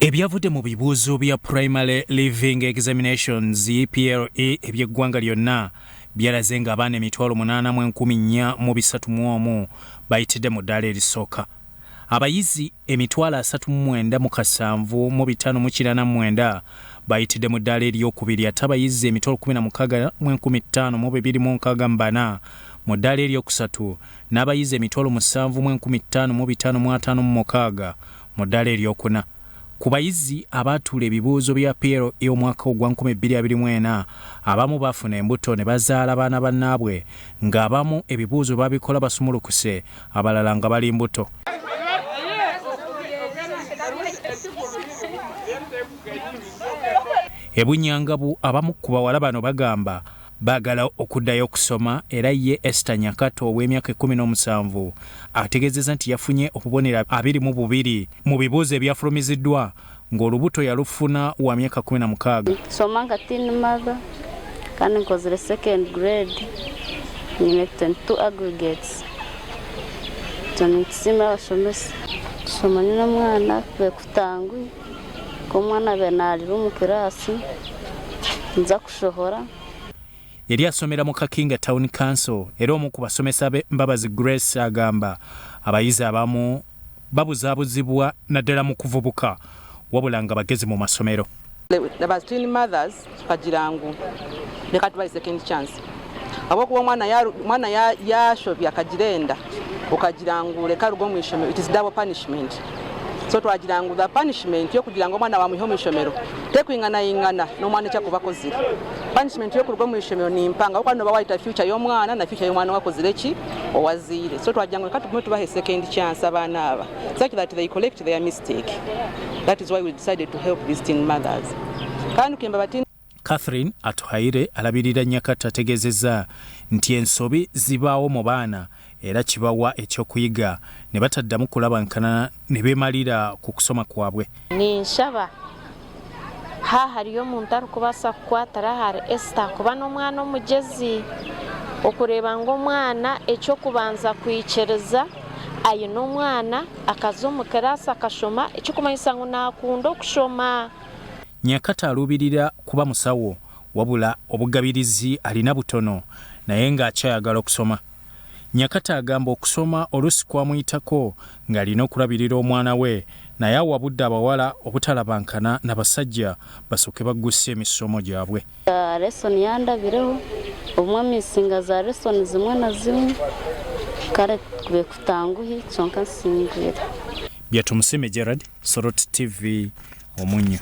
Ebyavudde mu bibuuzo bya Primary Living Examinations PLE eby'eggwanga lyonna byalaze ng'abaana 8,431 bayitidde mu ddaala erisooka. Abayizi 39,589 bayitidde mu ddaala eryokubiri ate abayizi 16,524 mu ddaala eryokusatu n'abayizi 7,556 mu ddaala eryokuna. Ku bayizi abaatuula ebibuuzo bya PLE omwaka ogwa 2024 abamu bafuna embuto ne bazaala baana bannaabwe ng'abamu ebibuuzo babikola basumulukuse abalala nga bali mbuto. Ebunyangabu abamu ku bawala bano bagamba baagala okuddayo okusoma era ye Esther Nyakato ow'emyaka 17 ategeezezza nti yafunye obubonero 22 mu bibuuzo ebyafulumiziddwa ng'olubuto yalufuna wa myaka 16. Soma nga teen mother kandi nkozere second grade nyine 22 aggregates tonitsimira abasomesa soma nyina mwana bekutangwi ko mwana benalira mu kirasi nza kushohora. Yali asomera mu Kakinga Town Council era omu ku basomesa be Mbabazi Grace agamba abayizi abamu babuzaabuzibwa naddala mu kuvubuka wabula nga bagezi mu masomero. About teen mothers kajirangu leka tubaye second chance abokuba mwana yashobya kajirenda okajirangu leka rugo mu ishomero, it is double punishment. So twajirangu the punishment yo kujirangu mwana wa muhomo ishomero tekwingana n'omwana ekyakubakozire. Punishment yo kurugo mu ishomero ni mpanga kuko no bawaita future y'omwana na future y'omwana wakozire ki owazire. So twajangu leka tubahe second chance abana aba such that they correct their mistake. That is why we decided to help these teen mothers. Kandi kemba batini Catherine Atuhaire alabirira Nyakato ategeezezza nti ensobi zibaawo mu baana era kibawa ekyokuyiga ne bataddamu kulabankana ne beemalira ku kusoma kwabwe. Ninshaba hariyo omuntu arikubasa kukwatara hari Esther kuba n'omwana omugezi okureba ng'omwana ekyokubanza kwikyereza ayina omwana akaza omu kirasi akashoma ekyokumanyisa ngu naakunda okushoma. Nyakato alubirira kuba musawo wabula obugabirizi alina butono naye ng'akyayagala okusoma. Nyakato agamba okusoma olusi kwamuyitako ng'alina okulabirira omwana we naye awabudde abawala obutalabankana n'abasajja basooke baggusse emisomo gyabwe. Lesson yandabireho obumwamisinga za lesson zimwe na zimwe kale bekutanguhi kyonka nsingira. Byatumuseme Gerard, Soroti TV, Omunyo.